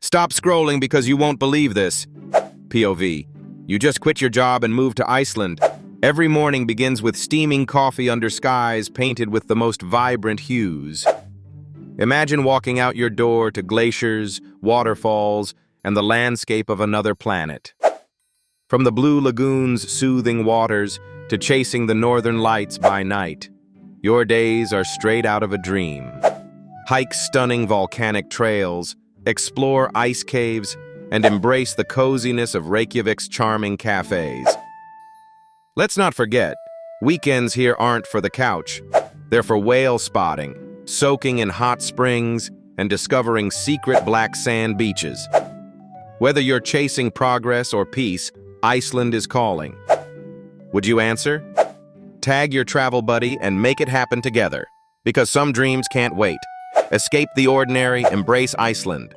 Stop scrolling because you won't believe this. POV. You just quit your job and moved to Iceland. Every morning begins with steaming coffee under skies painted with the most vibrant hues. Imagine walking out your door to glaciers, waterfalls, and the landscape of another planet. From the blue lagoon's soothing waters to chasing the northern lights by night, your days are straight out of a dream. Hike stunning volcanic trails, explore ice caves, and embrace the coziness of Reykjavik's charming cafes. Let's not forget, weekends here aren't for the couch. They're for whale spotting, soaking in hot springs, and discovering secret black sand beaches. Whether you're chasing progress or peace, Iceland is calling. Would you answer? Tag your travel buddy and make it happen together, because some dreams can't wait. Escape the ordinary, embrace Iceland.